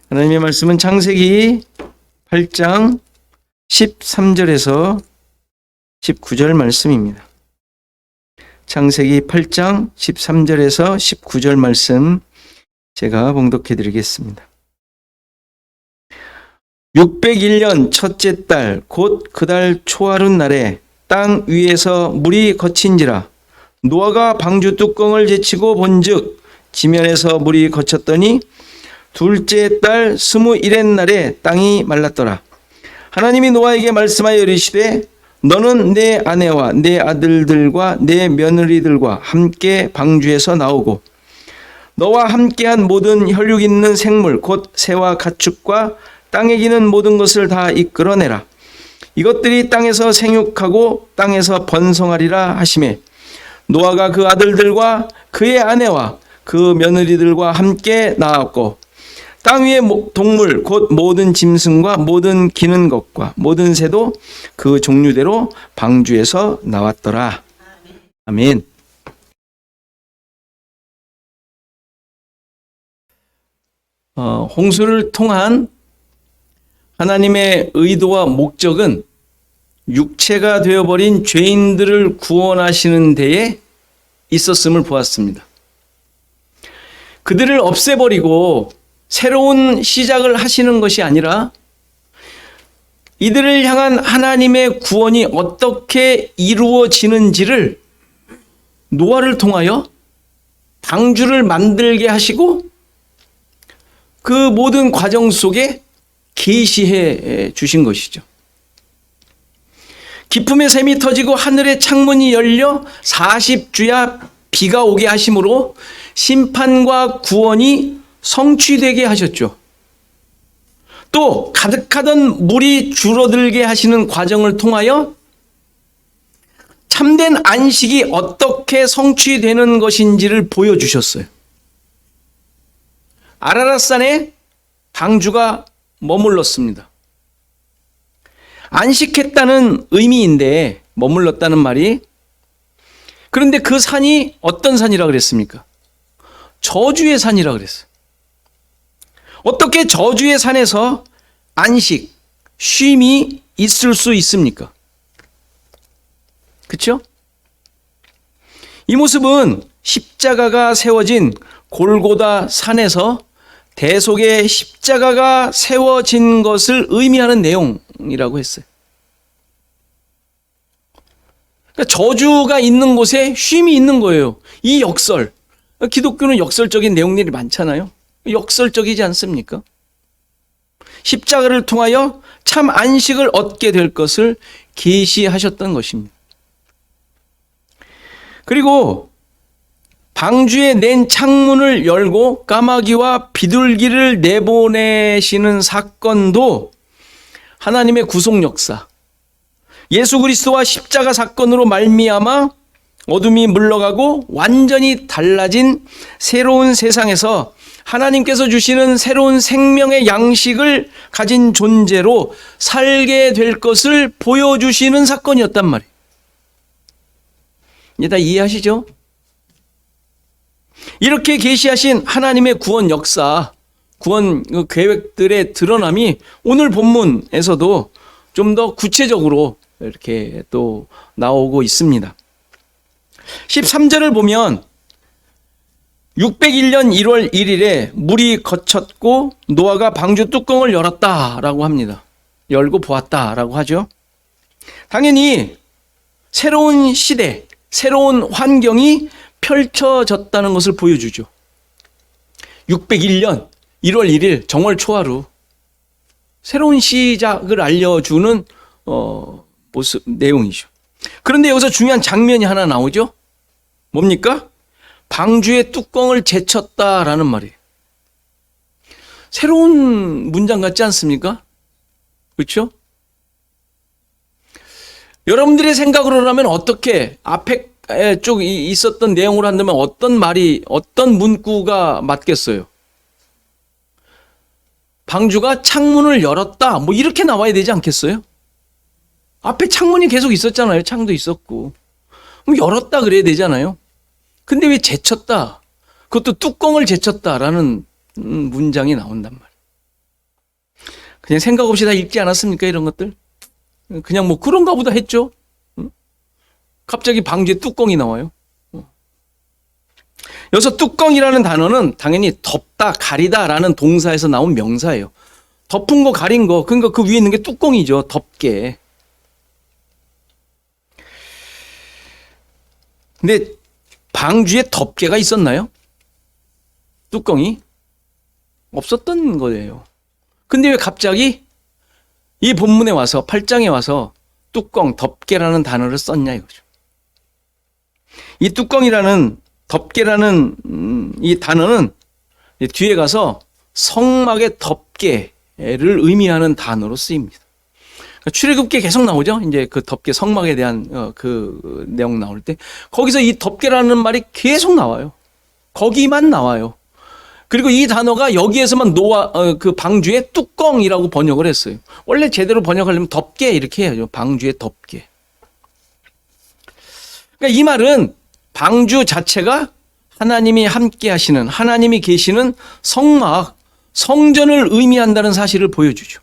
하나님의 말씀은 창세기 8장 13절에서 19절 말씀입니다. 창세기 8장 13절에서 19절 말씀 제가 봉독해 드리겠습니다. 601년 첫째 달 곧 그 달 초하룻 날에 땅 위에서 물이 거친지라. 노아가 방주 뚜껑을 제치고 본즉 지면에서 물이 거쳤더니 둘째 달 21의 날에 땅이 말랐더라. 하나님이 노아에게 말씀하여 이르시되 너는 내 아내와 내 아들들과 내 며느리들과 함께 방주에서 나오고 너와 함께한 모든 혈육 있는 생물 곧 새와 가축과 땅에 기는 모든 것을 다 이끌어내라. 이것들이 땅에서 생육하고 땅에서 번성하리라 하시매 노아가 그 아들들과 그의 아내와 그 며느리들과 함께 나왔고 땅 위의 동물 곧 모든 짐승과 모든 기는 것과 모든 새도 그 종류대로 방주에서 나왔더라. 아멘. 홍수를 통한 하나님의 의도와 목적은 육체가 되어버린 죄인들을 구원하시는 데에 있었음을 보았습니다. 그들을 없애버리고 새로운 시작을 하시는 것이 아니라 이들을 향한 하나님의 구원이 어떻게 이루어지는지를 노아를 통하여 방주를 만들게 하시고 그 모든 과정 속에 계시해 주신 것이죠. 기품의 샘이 터지고 하늘의 창문이 열려 40주야 비가 오게 하심으로 심판과 구원이 성취되게 하셨죠. 또 가득하던 물이 줄어들게 하시는 과정을 통하여 참된 안식이 어떻게 성취되는 것인지를 보여주셨어요. 아라랏산에 방주가 머물렀습니다. 안식했다는 의미인데 머물렀다는 말이, 그런데 그 산이 어떤 산이라 그랬습니까? 저주의 산이라 그랬어요. 어떻게 저주의 산에서 안식, 쉼이 있을 수 있습니까? 그렇죠? 이 모습은 십자가가 세워진 골고다 산에서 대속의 십자가가 세워진 것을 의미하는 내용이라고 했어요. 그러니까 저주가 있는 곳에 쉼이 있는 거예요. 이 역설, 기독교는 역설적인 내용들이 많잖아요. 역설적이지 않습니까? 십자가를 통하여 참 안식을 얻게 될 것을 계시하셨던 것입니다. 그리고 방주에 낸 창문을 열고 까마귀와 비둘기를 내보내시는 사건도 하나님의 구속 역사, 예수 그리스도와 십자가 사건으로 말미암아 어둠이 물러가고 완전히 달라진 새로운 세상에서 하나님께서 주시는 새로운 생명의 양식을 가진 존재로 살게 될 것을 보여주시는 사건이었단 말이에요. 이제 다 이해하시죠? 이렇게 계시하신 하나님의 구원 역사, 구원 계획들의 드러남이 오늘 본문에서도 좀 더 구체적으로 이렇게 또 나오고 있습니다. 13절을 보면 601년 1월 1일에 물이 거쳤고 노아가 방주 뚜껑을 열었다라고 합니다. 열고 보았다라고 하죠. 당연히 새로운 시대, 새로운 환경이 펼쳐졌다는 것을 보여주죠. 601년 1월 1일 정월 초하루, 새로운 시작을 알려주는 모습, 내용이죠. 그런데 여기서 중요한 장면이 하나 나오죠. 뭡니까? 방주의 뚜껑을 제쳤다라는 말이에요. 새로운 문장 같지 않습니까? 그렇죠? 여러분들의 생각으로라면 어떻게, 앞에 쭉 있었던 내용으로 한다면 어떤 말이, 어떤 문구가 맞겠어요? 방주가 창문을 열었다, 뭐 이렇게 나와야 되지 않겠어요? 앞에 창문이 계속 있었잖아요. 창도 있었고. 그럼 열었다 그래야 되잖아요. 근데 왜 제쳤다? 그것도 뚜껑을 제쳤다라는 문장이 나온단 말이에요. 그냥 생각 없이 다 읽지 않았습니까? 이런 것들. 그냥 뭐 그런가 보다 했죠. 갑자기 방주에 뚜껑이 나와요. 여기서 뚜껑이라는 단어는 당연히 덮다, 가리다라는 동사에서 나온 명사예요. 덮은 거, 가린 거, 그러니까 그 위에 있는 게 뚜껑이죠. 덮개. 근데 방주에 덮개가 있었나요? 뚜껑이? 없었던 거예요. 근데 왜 갑자기 이 본문에 와서 8장에 와서 뚜껑, 덮개라는 단어를 썼냐 이거죠. 이 뚜껑이라는 덮개라는 이 단어는 뒤에 가서 성막의 덮개를 의미하는 단어로 쓰입니다. 출애굽기에 계속 나오죠. 이제 그 덮개 성막에 대한 그 내용 나올 때 거기서 이 덮개라는 말이 계속 나와요. 거기만 나와요. 그리고 이 단어가 여기에서만 그 방주의 뚜껑이라고 번역을 했어요. 원래 제대로 번역하려면 덮개 이렇게 해야죠. 방주의 덮개. 그러니까 이 말은 방주 자체가 하나님이 함께 하시는, 하나님이 계시는 성막, 성전을 의미한다는 사실을 보여주죠.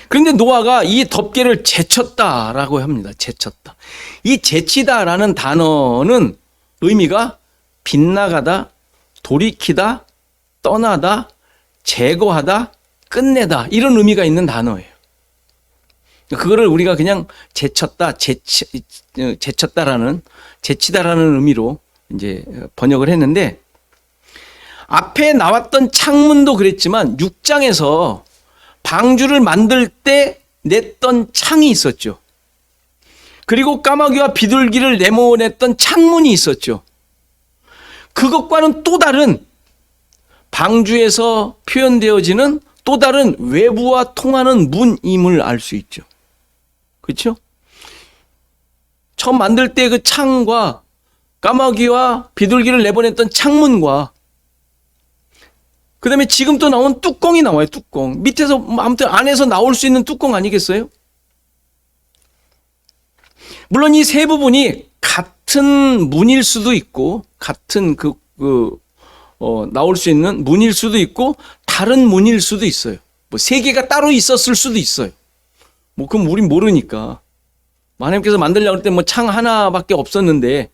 그런데 노아가 이 덮개를 제쳤다라고 합니다. 제쳤다. 이 제치다라는 단어는 의미가 빗나가다, 돌이키다, 떠나다, 제거하다, 끝내다 이런 의미가 있는 단어예요. 그거를 우리가 그냥 제쳤다, 제쳤다라는, 제치다라는 의미로 이제 번역을 했는데 앞에 나왔던 창문도 그랬지만 6장에서 방주를 만들 때 냈던 창이 있었죠. 그리고 까마귀와 비둘기를 내모냈던 창문이 있었죠. 그것과는 또 다른 방주에서 표현되어지는 또 다른 외부와 통하는 문임을 알 수 있죠. 그렇죠? 처음 만들 때 그 창과 까마귀와 비둘기를 내보냈던 창문과 그 다음에 지금 또 나온 뚜껑이 나와요. 뚜껑. 밑에서 아무튼 안에서 나올 수 있는 뚜껑 아니겠어요? 물론 이 세 부분이 같은 문일 수도 있고 같은 나올 수 있는 문일 수도 있고 다른 문일 수도 있어요. 뭐 세 개가 따로 있었을 수도 있어요. 뭐 그럼 우린 모르니까. 하나님께서 만들려고 할 때 뭐 창 하나밖에 없었는데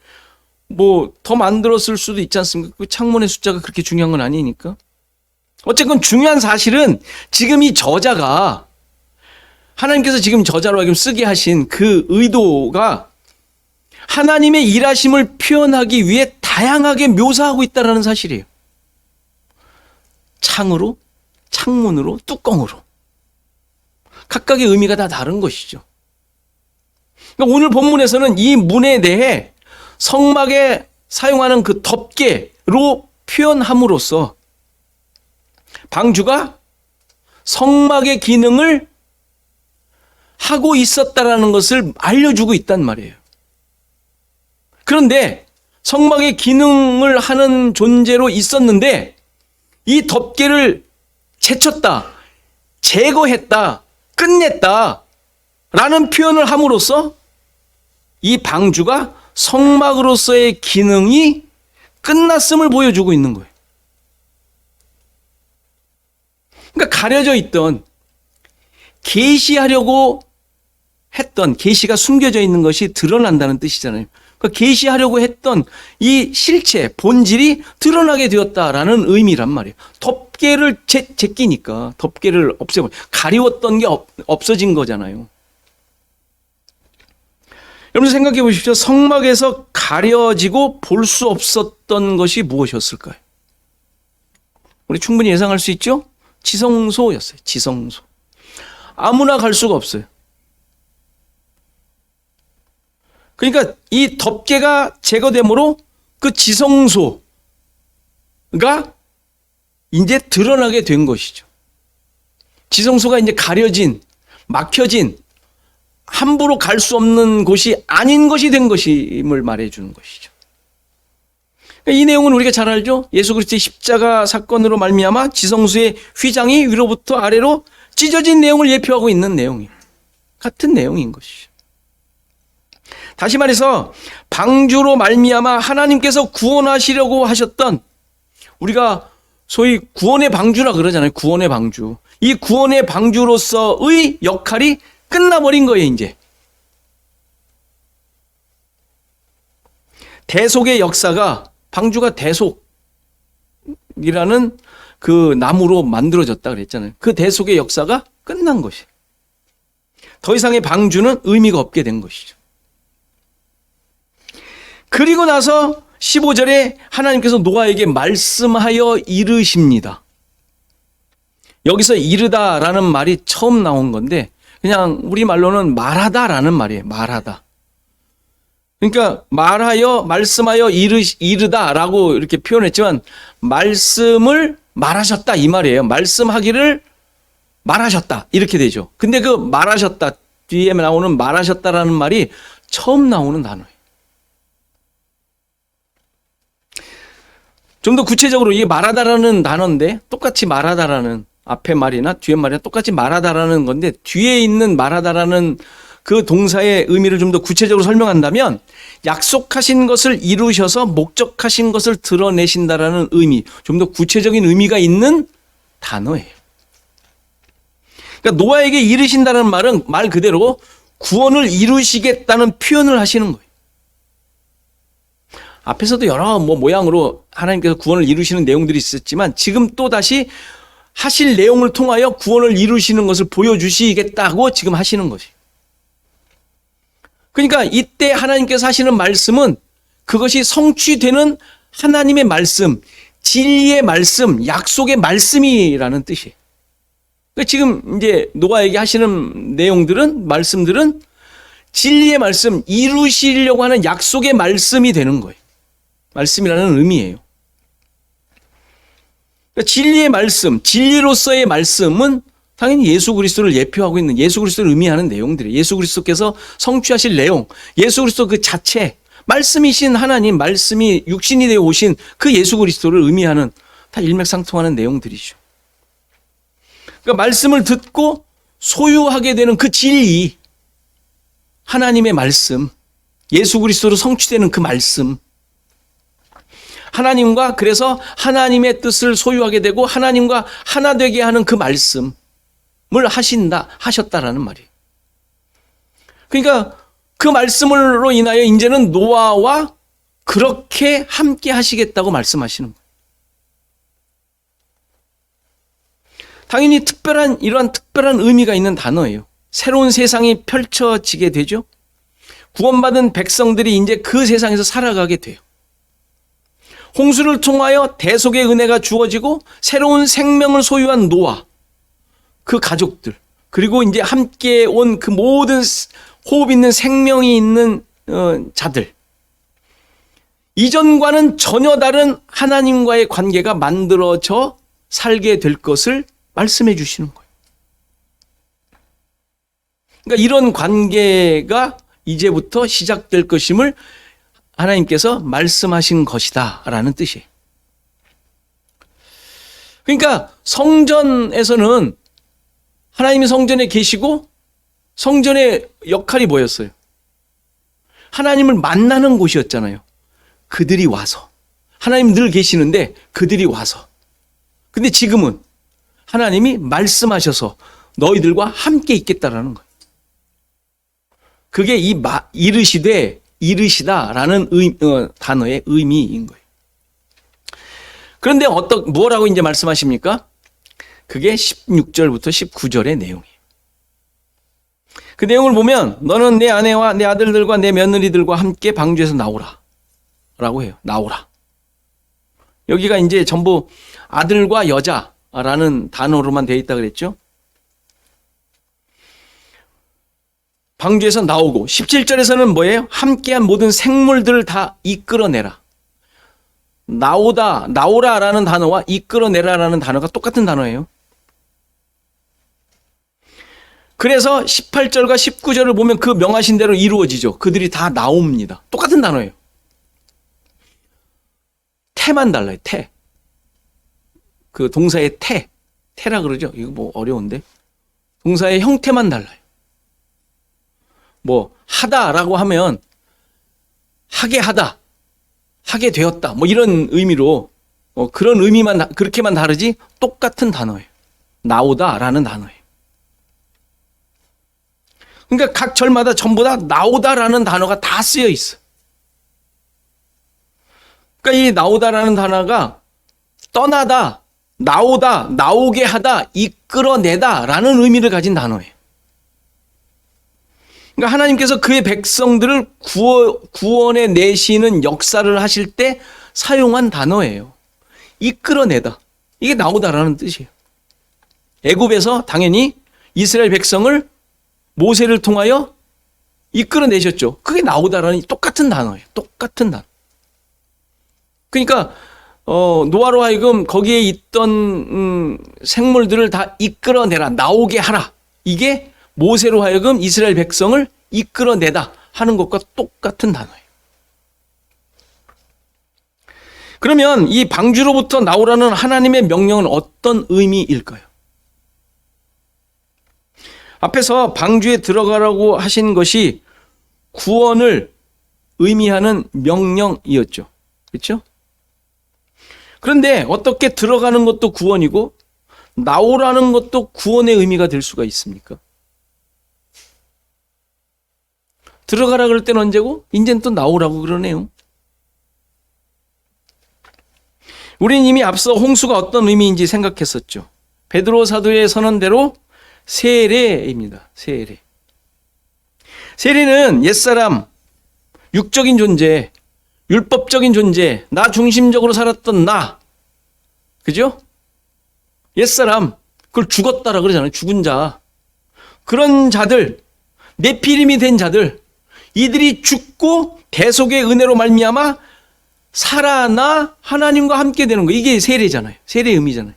뭐 더 만들었을 수도 있지 않습니까? 그 창문의 숫자가 그렇게 중요한 건 아니니까. 어쨌건 중요한 사실은 지금 이 저자가 하나님께서 지금 저자로 하여금 쓰게 하신 그 의도가 하나님의 일하심을 표현하기 위해 다양하게 묘사하고 있다는 사실이에요. 창으로, 창문으로, 뚜껑으로. 각각의 의미가 다 다른 것이죠. 그러니까 오늘 본문에서는 이 문에 대해 성막에 사용하는 그 덮개로 표현함으로써 방주가 성막의 기능을 하고 있었다라는 것을 알려주고 있단 말이에요. 그런데 성막의 기능을 하는 존재로 있었는데 이 덮개를 제쳤다, 제거했다, 끝냈다 라는 표현을 함으로써 이 방주가 성막으로서의 기능이 끝났음을 보여주고 있는 거예요. 그러니까 가려져 있던 계시하려고 했던, 계시가 숨겨져 있는 것이 드러난다는 뜻이잖아요. 그러니까 계시하려고 했던 이 실체, 본질이 드러나게 되었다라는 의미란 말이에요. 덮개를 제끼니까 덮개를 없애버려. 가리웠던 게 없어진 거잖아요. 여러분 생각해 보십시오. 성막에서 가려지고 볼 수 없었던 것이 무엇이었을까요? 우리 충분히 예상할 수 있죠? 지성소였어요. 지성소. 아무나 갈 수가 없어요. 그러니까 이 덮개가 제거되므로 그 지성소가 이제 드러나게 된 것이죠. 지성소가 이제 가려진, 막혀진, 함부로 갈 수 없는 곳이 아닌 것이 된 것임을 말해주는 것이죠. 이 내용은 우리가 잘 알죠. 예수 그리스도의 십자가 사건으로 말미암아 지성소의 휘장이 위로부터 아래로 찢어진 내용을 예표하고 있는 내용이에요. 같은 내용인 것이죠. 다시 말해서 방주로 말미암아 하나님께서 구원하시려고 하셨던, 우리가 소위 구원의 방주라 그러잖아요. 구원의 방주. 이 구원의 방주로서의 역할이 끝나버린 거예요, 이제. 대속의 역사가, 방주가 대속이라는 그 나무로 만들어졌다 그랬잖아요. 그 대속의 역사가 끝난 것이에요. 더 이상의 방주는 의미가 없게 된 것이죠. 그리고 나서 15절에 하나님께서 노아에게 말씀하여 이르십니다. 여기서 이르다라는 말이 처음 나온 건데 그냥 우리말로는 말하다라는 말이에요. 말하다. 그러니까 말하여 말씀하여 이르다라고 이렇게 표현했지만 말씀을 말하셨다 이 말이에요. 말씀하기를 말하셨다 이렇게 되죠. 근데 그 말하셨다 뒤에 나오는 말하셨다라는 말이 처음 나오는 단어예요. 좀 더 구체적으로 이게 말하다라는 단어인데 똑같이 말하다라는 앞에 말이나 뒤에 말이나 똑같이 말하다라는 건데 뒤에 있는 말하다라는 그 동사의 의미를 좀 더 구체적으로 설명한다면 약속하신 것을 이루셔서 목적하신 것을 드러내신다라는 의미, 좀 더 구체적인 의미가 있는 단어예요. 그러니까 노아에게 이르신다는 말은 말 그대로 구원을 이루시겠다는 표현을 하시는 거예요. 앞에서도 여러 모양으로 하나님께서 구원을 이루시는 내용들이 있었지만 지금 또 다시 하실 내용을 통하여 구원을 이루시는 것을 보여주시겠다고 지금 하시는 것이에요. 그러니까 이때 하나님께서 하시는 말씀은 그것이 성취되는 하나님의 말씀, 진리의 말씀, 약속의 말씀이라는 뜻이에요. 그러니까 지금 이제 노아에게 하시는 내용들은, 말씀들은 진리의 말씀, 이루시려고 하는 약속의 말씀이 되는 거예요. 말씀이라는 의미예요. 그러니까 진리의 말씀, 진리로서의 말씀은 당연히 예수 그리스도를 예표하고 있는 예수 그리스도를 의미하는 내용들이에요. 예수 그리스도께서 성취하실 내용, 예수 그리스도 그 자체, 말씀이신 하나님, 말씀이 육신이 되어 오신 그 예수 그리스도를 의미하는 다 일맥상통하는 내용들이죠. 그러니까 말씀을 듣고 소유하게 되는 그 진리, 하나님의 말씀, 예수 그리스도로 성취되는 그 말씀, 하나님과 그래서 하나님의 뜻을 소유하게 되고 하나님과 하나 되게 하는 그 말씀을 하셨다라는 말이에요. 그러니까 그 말씀으로 인하여 이제는 노아와 그렇게 함께 하시겠다고 말씀하시는 거예요. 당연히 이러한 특별한 의미가 있는 단어예요. 새로운 세상이 펼쳐지게 되죠. 구원받은 백성들이 이제 그 세상에서 살아가게 돼요. 홍수를 통하여 대속의 은혜가 주어지고 새로운 생명을 소유한 노아, 그 가족들, 그리고 이제 함께 온 그 모든 호흡 있는 생명이 있는 자들. 이전과는 전혀 다른 하나님과의 관계가 만들어져 살게 될 것을 말씀해 주시는 거예요. 그러니까 이런 관계가 이제부터 시작될 것임을 하나님께서 말씀하신 것이다 라는 뜻이에요. 그러니까 성전에서는 하나님이 성전에 계시고 성전의 역할이 뭐였어요? 하나님을 만나는 곳이었잖아요. 그들이 와서. 하나님 늘 계시는데 그들이 와서. 근데 지금은 하나님이 말씀하셔서 너희들과 함께 있겠다라는 거예요. 그게 이르시다라는 단어의 의미인 거예요. 그런데 뭐라고 이제 말씀하십니까? 그게 16절부터 19절의 내용이에요. 그 내용을 보면 너는 내 아내와 내 아들들과 내 며느리들과 함께 방주에서 나오라 라고 해요. 나오라. 여기가 이제 전부 아들과 여자라는 단어로만 되어 있다 그랬죠. 방주에서 나오고 17절에서는 뭐예요? 함께한 모든 생물들을 다 이끌어내라. 나오라라는 단어와 이끌어내라라는 단어가 똑같은 단어예요. 그래서 18절과 19절을 보면 그 명하신 대로 이루어지죠. 그들이 다 나옵니다. 똑같은 단어예요. 태만 달라요. 태. 그 동사의 태라 그러죠. 이거 뭐 어려운데. 동사의 형태만 달라요. 하다라고 하면 하게 하다, 하게 되었다, 이런 의미로 그런 의미만 그렇게만 다르지 똑같은 단어예요. 나오다라는 단어예요. 그러니까 각 절마다 전부 다 나오다라는 단어가 다 쓰여 있어. 그러니까 이 나오다라는 단어가 떠나다, 나오다, 나오게 하다, 이끌어내다라는 의미를 가진 단어예요. 그러니까 하나님께서 그의 백성들을 구원에 내시는 역사를 하실 때 사용한 단어예요. 이끌어내다. 이게 나오다라는 뜻이에요. 애굽에서 당연히 이스라엘 백성을 모세를 통하여 이끌어내셨죠. 그게 나오다라는 똑같은 단어예요. 똑같은 단어. 그러니까 노아로 하여금 거기에 있던 생물들을 다 이끌어내라, 나오게 하라. 이게 모세로 하여금 이스라엘 백성을 이끌어내다 하는 것과 똑같은 단어예요. 그러면 이 방주로부터 나오라는 하나님의 명령은 어떤 의미일까요? 앞에서 방주에 들어가라고 하신 것이 구원을 의미하는 명령이었죠. 그렇죠? 그런데 어떻게 들어가는 것도 구원이고 나오라는 것도 구원의 의미가 될 수가 있습니까? 들어가라 그럴 때는 언제고 이제는 또 나오라고 그러네요. 우리는 이미 앞서 홍수가 어떤 의미인지 생각했었죠. 베드로 사도의 선언대로 세례입니다. 세례. 세례는 옛사람, 육적인 존재, 율법적인 존재, 나 중심적으로 살았던 나, 그죠? 옛사람, 그걸 죽었다라 그러잖아요. 죽은 자. 그런 자들, 네피림이 된 자들, 이들이 죽고 대속의 은혜로 말미암아 살아나 하나님과 함께 되는 거. 이게 세례잖아요. 세례의 의미잖아요.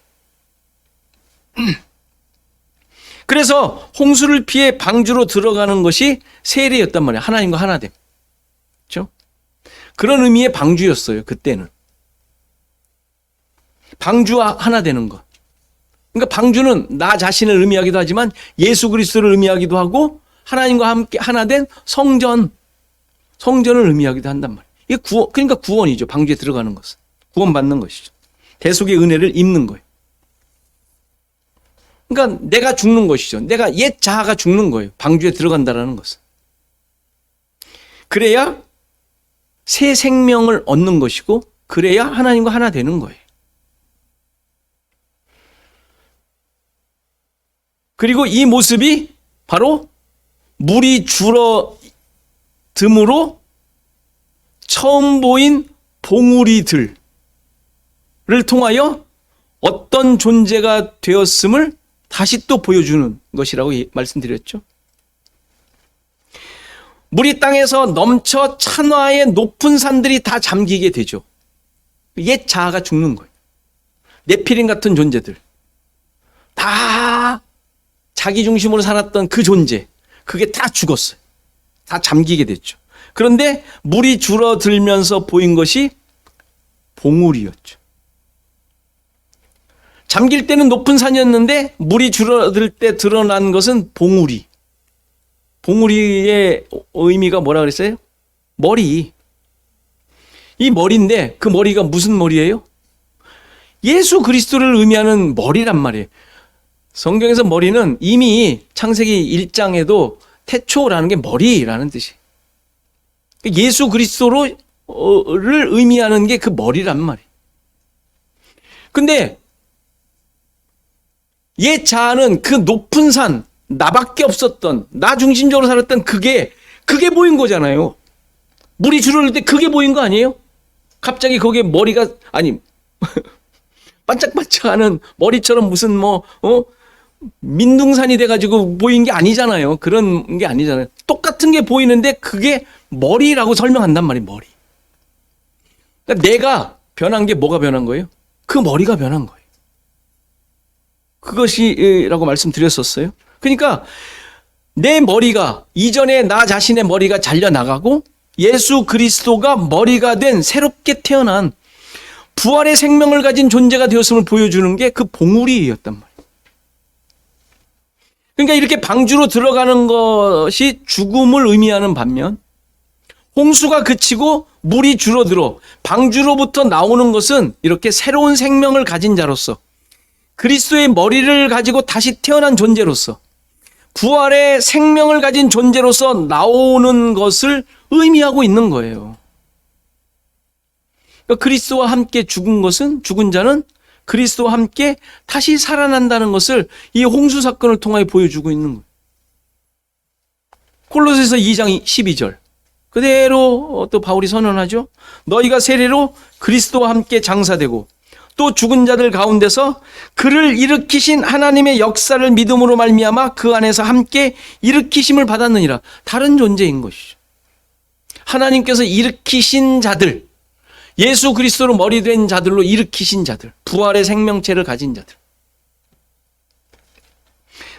그래서 홍수를 피해 방주로 들어가는 것이 세례였단 말이에요. 하나님과 하나됨. 그렇죠? 그런 의미의 방주였어요. 그때는. 방주와 하나 되는 것. 그러니까 방주는 나 자신을 의미하기도 하지만 예수 그리스도를 의미하기도 하고 하나님과 함께 하나 된 성전을 의미하기도 한단 말이에요. 이게 그러니까 구원이죠. 방주에 들어가는 것은. 구원받는 것이죠. 대속의 은혜를 입는 거예요. 그러니까 내가 죽는 것이죠. 내가 옛 자아가 죽는 거예요. 방주에 들어간다라는 것은. 그래야 새 생명을 얻는 것이고 그래야 하나님과 하나 되는 거예요. 그리고 이 모습이 바로 물이 줄어듦으로 처음 보인 봉우리들을 통하여 어떤 존재가 되었음을 다시 또 보여주는 것이라고 말씀드렸죠. 물이 땅에서 넘쳐 찬화의 높은 산들이 다 잠기게 되죠. 옛 자아가 죽는 거예요. 네피림 같은 존재들. 다 자기 중심으로 살았던 그 존재. 그게 다 죽었어요. 다 잠기게 됐죠. 그런데 물이 줄어들면서 보인 것이 봉우리였죠. 잠길 때는 높은 산이었는데 물이 줄어들 때 드러난 것은 봉우리. 봉우리의 의미가 뭐라 그랬어요? 머리. 이 머리인데 그 머리가 무슨 머리예요? 예수 그리스도를 의미하는 머리란 말이에요. 성경에서 머리는 이미 창세기 1장에도 태초라는 게 머리라는 뜻이에요. 예수 그리스도를 의미하는 게 그 머리란 말이에요. 근데 옛 자아는 그 높은 산, 나밖에 없었던, 나 중심적으로 살았던 그게 보인 거잖아요. 물이 줄어들 때 그게 보인 거 아니에요? 갑자기 거기에 머리가, 아니, 반짝반짝하는 머리처럼 무슨 민둥산이 돼가지고 보인 게 아니잖아요. 그런 게 아니잖아요. 똑같은 게 보이는데 그게 머리라고 설명한단 말이에요, 머리. 그러니까 내가 변한 게 뭐가 변한 거예요? 그 머리가 변한 거예요. 그것이라고 말씀드렸었어요. 그러니까 내 머리가 이전에 나 자신의 머리가 잘려나가고 예수 그리스도가 머리가 된 새롭게 태어난 부활의 생명을 가진 존재가 되었음을 보여주는 게 그 봉우리였단 말이에요. 그러니까 이렇게 방주로 들어가는 것이 죽음을 의미하는 반면 홍수가 그치고 물이 줄어들어 방주로부터 나오는 것은 이렇게 새로운 생명을 가진 자로서, 그리스도의 머리를 가지고 다시 태어난 존재로서, 부활의 생명을 가진 존재로서 나오는 것을 의미하고 있는 거예요. 그러니까 그리스도와 함께 죽은 자는 그리스도와 함께 다시 살아난다는 것을 이 홍수 사건을 통하여 보여주고 있는 거예요. 골로새서 2장 12절 그대로 또 바울이 선언하죠. 너희가 세례로 그리스도와 함께 장사되고 또 죽은 자들 가운데서 그를 일으키신 하나님의 역사를 믿음으로 말미암아 그 안에서 함께 일으키심을 받았느니라. 다른 존재인 것이죠. 하나님께서 일으키신 자들, 예수 그리스도로 머리 된 자들로 일으키신 자들, 부활의 생명체를 가진 자들.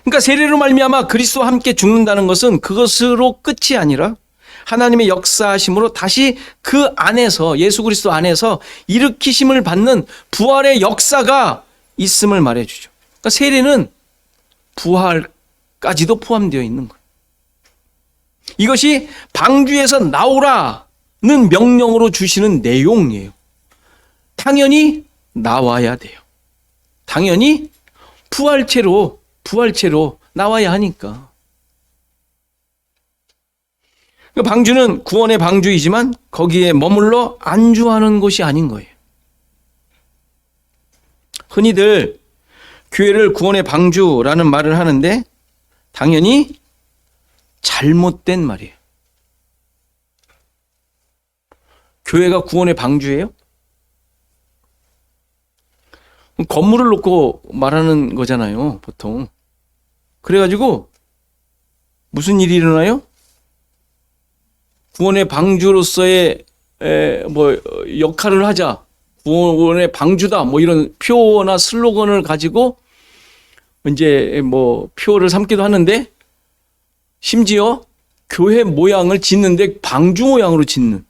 그러니까 세례로 말미암아 그리스도와 함께 죽는다는 것은 그것으로 끝이 아니라 하나님의 역사하심으로 다시 그 안에서, 예수 그리스도 안에서 일으키심을 받는 부활의 역사가 있음을 말해주죠. 그러니까 세례는 부활까지도 포함되어 있는 거예요. 이것이 방주에서 나오라는 명령으로 주시는 내용이에요. 당연히 나와야 돼요. 당연히 부활체로 나와야 하니까. 방주는 구원의 방주이지만 거기에 머물러 안주하는 곳이 아닌 거예요. 흔히들 교회를 구원의 방주라는 말을 하는데 당연히 잘못된 말이에요. 교회가 구원의 방주예요? 건물을 놓고 말하는 거잖아요, 보통. 그래가지고 무슨 일이 일어나요? 구원의 방주로서의 역할을 하자, 구원의 방주다, 이런 표어나 슬로건을 가지고 이제 표어를 삼기도 하는데, 심지어 교회 모양을 짓는데 방주 모양으로 짓는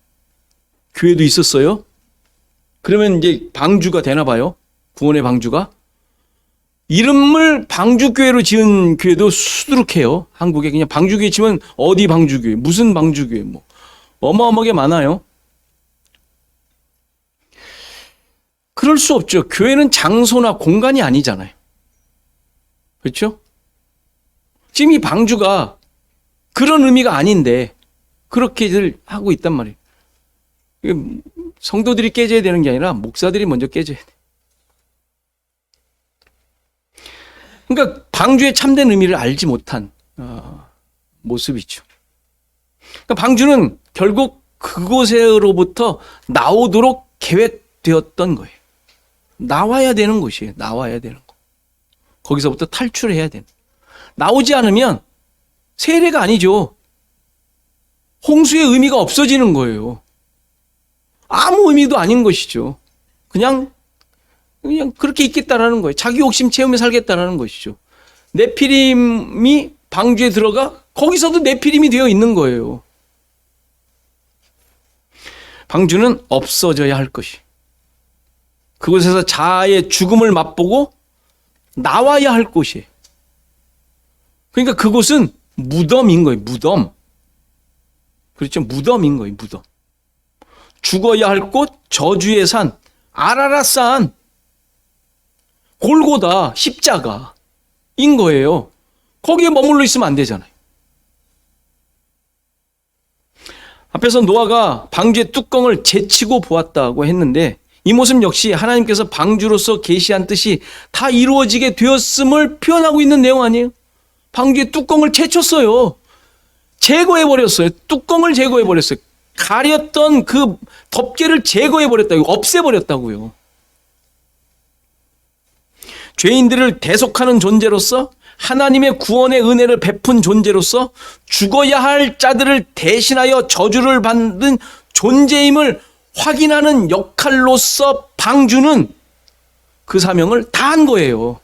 교회도 있었어요. 그러면 이제 방주가 되나 봐요. 구원의 방주가. 이름을 방주교회로 지은 교회도 수두룩해요. 한국에 그냥 방주교회 치면 어디 방주교회, 무슨 방주교회, 어마어마하게 많아요. 그럴 수 없죠. 교회는 장소나 공간이 아니잖아요. 그렇죠? 지금 이 방주가 그런 의미가 아닌데 그렇게들 하고 있단 말이에요. 성도들이 깨져야 되는 게 아니라 목사들이 먼저 깨져야 돼. 그러니까 방주의 참된 의미를 알지 못한 모습이죠. 그러니까 방주는 결국 그곳으로부터 나오도록 계획되었던 거예요. 나와야 되는 곳이에요. 나와야 되는 거. 거기서부터 탈출해야 되는. 나오지 않으면 세례가 아니죠. 홍수의 의미가 없어지는 거예요. 아무 의미도 아닌 것이죠. 그냥 그렇게 있겠다라는 거예요. 자기 욕심 채우며 살겠다라는 것이죠. 네피림이 방주에 들어가 거기서도 네피림이 되어 있는 거예요. 방주는 없어져야 할 것이. 그곳에서 자아의 죽음을 맛보고 나와야 할 곳이에요. 그러니까 그곳은 무덤인 거예요. 무덤. 그렇죠? 무덤인 거예요. 무덤. 죽어야 할 곳, 저주의 산, 아라랏산, 골고다, 십자가인 거예요. 거기에 머물러 있으면 안 되잖아요. 앞에서 노아가 방주의 뚜껑을 제치고 보았다고 했는데 이 모습 역시 하나님께서 방주로서 계시한 뜻이 다 이루어지게 되었음을 표현하고 있는 내용 아니에요? 방주의 뚜껑을 제쳤어요. 제거해버렸어요. 뚜껑을 제거해버렸어요. 가렸던 그 덮개를 제거해버렸다고, 없애버렸다고요. 죄인들을 대속하는 존재로서, 하나님의 구원의 은혜를 베푼 존재로서 죽어야 할 자들을 대신하여 저주를 받는 존재임을 확인하는 역할로서 방주는 그 사명을 다한 거예요.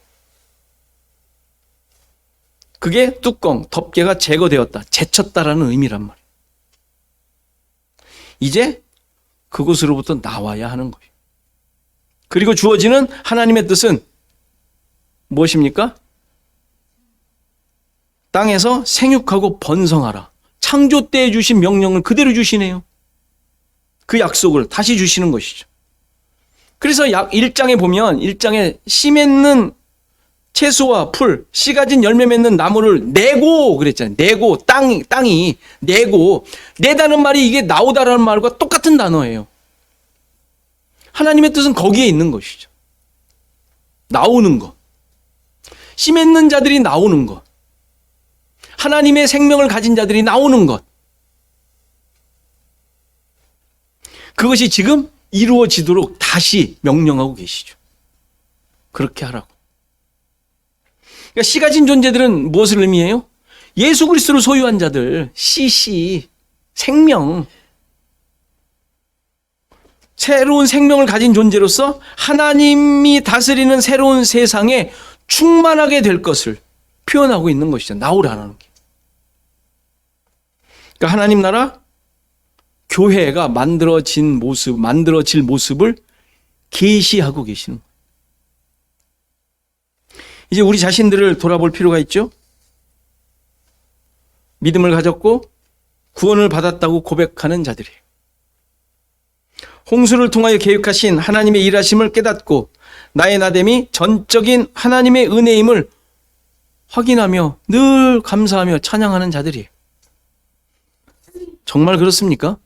그게 뚜껑, 덮개가 제거되었다, 제쳤다라는 의미란 말이에요. 이제 그곳으로부터 나와야 하는 거예요. 그리고 주어지는 하나님의 뜻은 무엇입니까? 땅에서 생육하고 번성하라. 창조 때 주신 명령을 그대로 주시네요. 그 약속을 다시 주시는 것이죠. 그래서 1장에 보면 1장에 씨 맺는 채소와 풀, 씨 가진 열매 맺는 나무를 내고 그랬잖아요. 내고 땅이 내고 내다는 말이 이게 나오다라는 말과 똑같은 단어예요. 하나님의 뜻은 거기에 있는 것이죠. 나오는 것. 씨 맺는 자들이 나오는 것. 하나님의 생명을 가진 자들이 나오는 것. 그것이 지금 이루어지도록 다시 명령하고 계시죠. 그렇게 하라고. 그러니까 씨 가진 존재들은 무엇을 의미해요? 예수 그리스도를 소유한 자들, 씨, 생명. 새로운 생명을 가진 존재로서 하나님이 다스리는 새로운 세상에 충만하게 될 것을 표현하고 있는 것이죠. 나오라는 게. 그러니까 하나님 나라, 교회가 만들어질 모습을 계시하고 계시는 거예요. 이제 우리 자신들을 돌아볼 필요가 있죠. 믿음을 가졌고 구원을 받았다고 고백하는 자들이에요. 홍수를 통하여 계획하신 하나님의 일하심을 깨닫고 나의 나됨이 전적인 하나님의 은혜임을 확인하며 늘 감사하며 찬양하는 자들이에요. 정말 그렇습니까?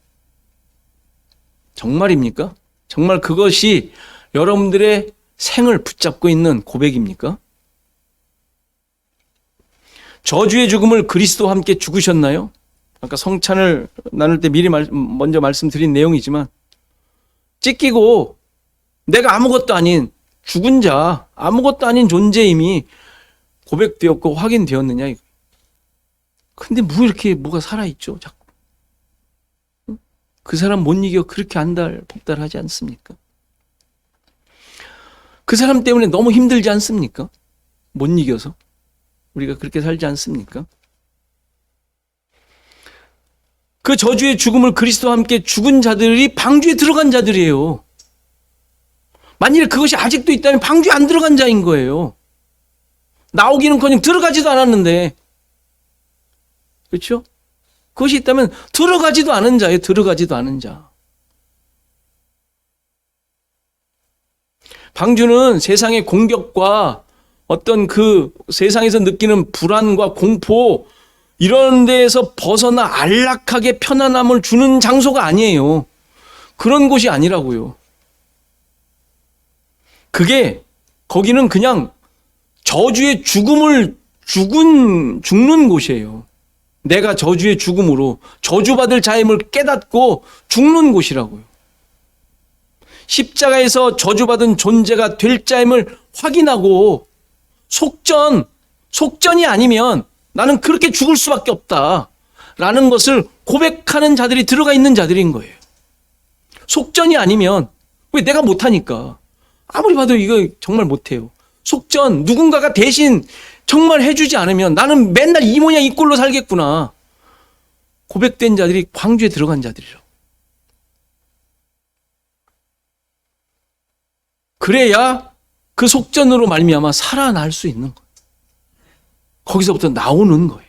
정말입니까? 정말 그것이 여러분들의 생을 붙잡고 있는 고백입니까? 저주의 죽음을 그리스도와 함께 죽으셨나요? 아까 성찬을 나눌 때 미리 먼저 말씀드린 내용이지만 찢기고 내가 아무것도 아닌 죽은 자, 아무것도 아닌 존재임이 고백되었고 확인되었느냐. 근데 뭐 이렇게 뭐가 살아있죠? 자꾸. 그 사람 못 이겨 그렇게 안달복달하지 않습니까? 그 사람 때문에 너무 힘들지 않습니까? 못 이겨서. 우리가 그렇게 살지 않습니까? 그 저주의 죽음을 그리스도와 함께 죽은 자들이 방주에 들어간 자들이에요. 만일에 그것이 아직도 있다면 방주에 안 들어간 자인 거예요. 나오기는커녕 들어가지도 않았는데. 그렇죠? 그것이 있다면 들어가지도 않은 자예요. 들어가지도 않은 자. 방주는 세상의 공격과 어떤 그 세상에서 느끼는 불안과 공포 이런 데에서 벗어나 안락하게 편안함을 주는 장소가 아니에요. 그런 곳이 아니라고요. 거기는 그냥 저주의 죽는 곳이에요. 내가 저주의 죽음으로 저주받을 자임을 깨닫고 죽는 곳이라고요. 십자가에서 저주받은 존재가 될 자임을 확인하고 속전이 아니면 나는 그렇게 죽을 수밖에 없다라는 것을 고백하는 자들이 들어가 있는 자들인 거예요. 속전이 아니면 왜 내가 못하니까. 아무리 봐도 이거 정말 못해요. 속전, 누군가가 대신 정말 해주지 않으면 나는 맨날 이 모양 이 꼴로 살겠구나. 고백된 자들이 방주에 들어간 자들이라고. 그래야 그 속전으로 말미암아 살아날 수 있는 거예요. 거기서부터 나오는 거예요.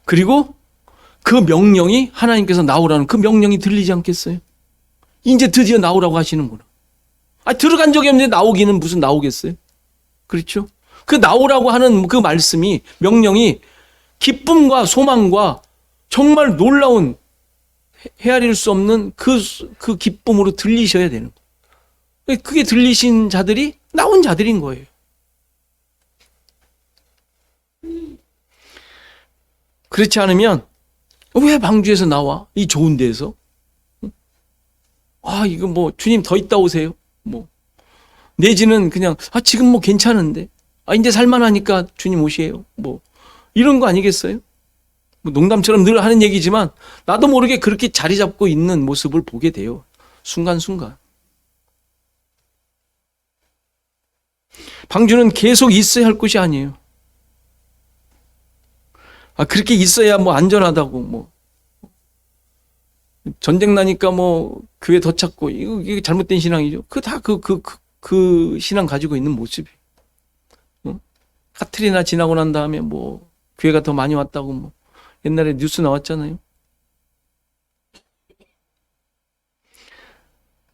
그리고 그 명령이 하나님께서 나오라는 그 명령이 들리지 않겠어요? 이제 드디어 나오라고 하시는구나. 들어간 적이 없는데 나오기는 무슨 나오겠어요? 그렇죠? 그 나오라고 하는 그 말씀이, 명령이 기쁨과 소망과 정말 놀라운 헤아릴 수 없는 그 기쁨으로 들리셔야 되는 거예요. 그게 들리신 자들이 나온 자들인 거예요. 그렇지 않으면 왜 방주에서 나와? 이 좋은 데에서? 이거 뭐 주님 더 있다 오세요. 뭐 내지는 그냥 지금 뭐 괜찮은데 이제 살만하니까 주님 오시에요. 뭐 이런 거 아니겠어요? 뭐 농담처럼 늘 하는 얘기지만 나도 모르게 그렇게 자리 잡고 있는 모습을 보게 돼요. 순간순간. 방주는 계속 있어야 할 곳이 아니에요. 그렇게 있어야 뭐 안전하다고 뭐 전쟁 나니까 뭐 교회 더 찾고 이게 잘못된 신앙이죠. 그 신앙 가지고 있는 모습이 카트리나 지나고 난 다음에 뭐 교회가 더 많이 왔다고 뭐 옛날에 뉴스 나왔잖아요.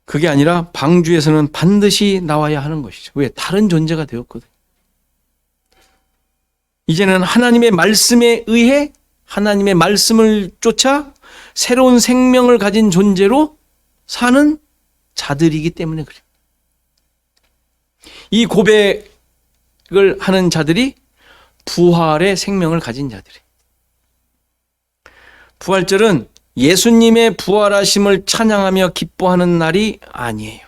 그게 아니라 방주에서는 반드시 나와야 하는 것이죠. 왜? 다른 존재가 되었거든. 이제는 하나님의 말씀에 의해 하나님의 말씀을 쫓아 새로운 생명을 가진 존재로 사는 자들이기 때문에 그래요. 이 고백을 하는 자들이 부활의 생명을 가진 자들이에요. 부활절은 예수님의 부활하심을 찬양하며 기뻐하는 날이 아니에요.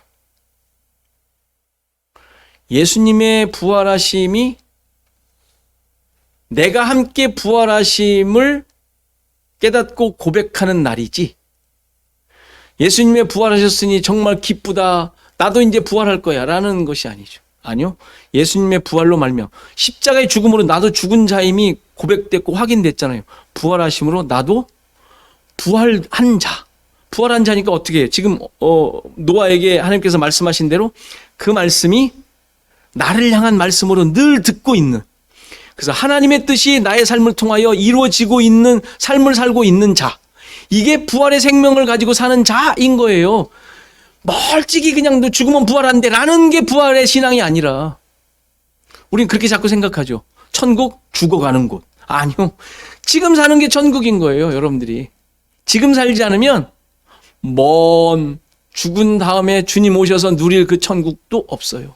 예수님의 부활하심이 내가 함께 부활하심을 깨닫고 고백하는 날이지, 예수님의 부활하셨으니 정말 기쁘다, 나도 이제 부활할 거야 라는 것이 아니죠. 아니요. 예수님의 부활로 말미암아 십자가의 죽음으로 나도 죽은 자임이 고백됐고 확인됐잖아요. 부활하심으로 나도 부활한 자. 부활한 자니까 어떻게 해요? 지금 노아에게 하나님께서 말씀하신 대로 그 말씀이 나를 향한 말씀으로 늘 듣고 있는, 그래서 하나님의 뜻이 나의 삶을 통하여 이루어지고 있는 삶을 살고 있는 자, 이게 부활의 생명을 가지고 사는 자인 거예요. 멀찍이 그냥 너 죽으면 부활한대 라는 게 부활의 신앙이 아니라, 우린 그렇게 자꾸 생각하죠. 천국 죽어가는 곳. 아니요. 지금 사는 게 천국인 거예요. 여러분들이 지금 살지 않으면 먼 죽은 다음에 주님 오셔서 누릴 그 천국도 없어요.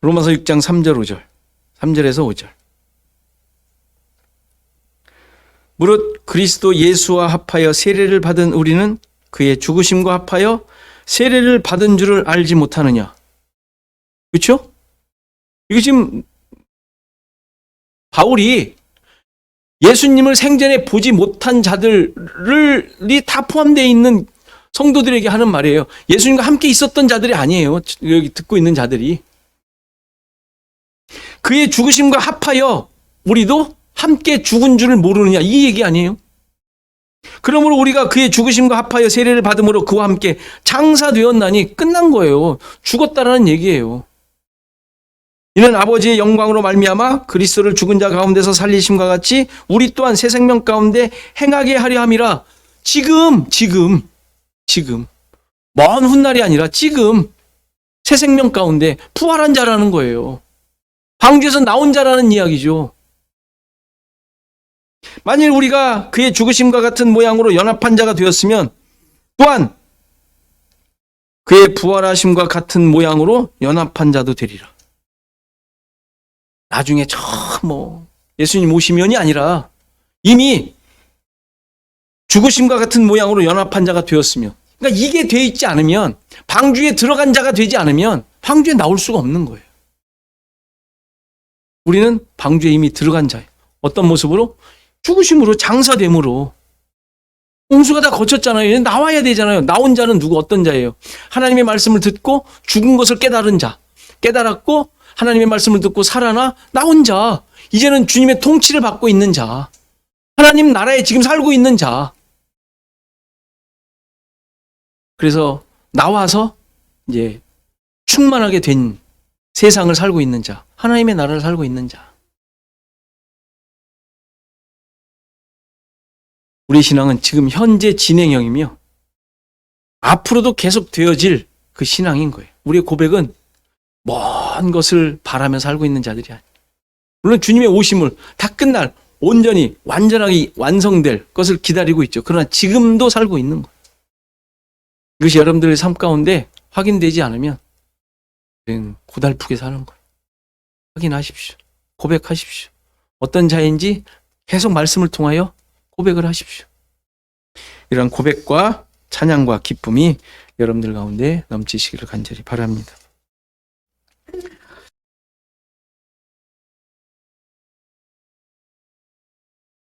로마서 6장 3절 5절 3절에서 5절. 무릇 그리스도 예수와 합하여 세례를 받은 우리는 그의 죽으심과 합하여 세례를 받은 줄을 알지 못하느냐. 그렇죠? 이거 지금 바울이 예수님을 생전에 보지 못한 자들이 다 포함되어 있는 성도들에게 하는 말이에요. 예수님과 함께 있었던 자들이 아니에요. 여기 듣고 있는 자들이. 그의 죽으심과 합하여 우리도 함께 죽은 줄을 모르느냐, 이 얘기 아니에요? 그러므로 우리가 그의 죽으심과 합하여 세례를 받음으로 그와 함께 장사되었나니 끝난 거예요. 죽었다라는 얘기예요. 이는 아버지의 영광으로 말미암아 그리스도를 죽은 자 가운데서 살리심과 같이 우리 또한 새 생명 가운데 행하게 하려 함이라. 지금 먼 훗날이 아니라 지금 새 생명 가운데 부활한 자라는 거예요. 방주에서 나온 자라는 이야기죠. 만일 우리가 그의 죽으심과 같은 모양으로 연합한 자가 되었으면 또한 그의 부활하심과 같은 모양으로 연합한 자도 되리라. 나중에 예수님 오시면이 아니라 이미 죽으심과 같은 모양으로 연합한 자가 되었으면, 그러니까 이게 돼 있지 않으면, 방주에 들어간 자가 되지 않으면 방주에 나올 수가 없는 거예요. 우리는 방주에 이미 들어간 자예요. 어떤 모습으로? 죽으심으로, 장사됨으로. 홍수가 다 거쳤잖아요. 나와야 되잖아요. 나온 자는 누구, 어떤 자예요? 하나님의 말씀을 듣고 죽은 것을 깨달은 자. 깨달았고 하나님의 말씀을 듣고 살아나 나온 자. 이제는 주님의 통치를 받고 있는 자. 하나님 나라에 지금 살고 있는 자. 그래서 나와서 이제 충만하게 된 세상을 살고 있는 자. 하나님의 나라를 살고 있는 자. 우리 신앙은 지금 현재 진행형이며 앞으로도 계속 되어질 그 신앙인 거예요. 우리의 고백은 먼 것을 바라며 살고 있는 자들이 아니에요. 물론 주님의 오심을 다 끝날, 온전히 완전하게 완성될 것을 기다리고 있죠. 그러나 지금도 살고 있는 거예요. 이것이 여러분들의 삶 가운데 확인되지 않으면 고달프게 사는 거예요. 확인하십시오. 고백하십시오. 어떤 자인지 계속 말씀을 통하여 고백을 하십시오. 이런 고백과 찬양과 기쁨이 여러분들 가운데 넘치시기를 간절히 바랍니다.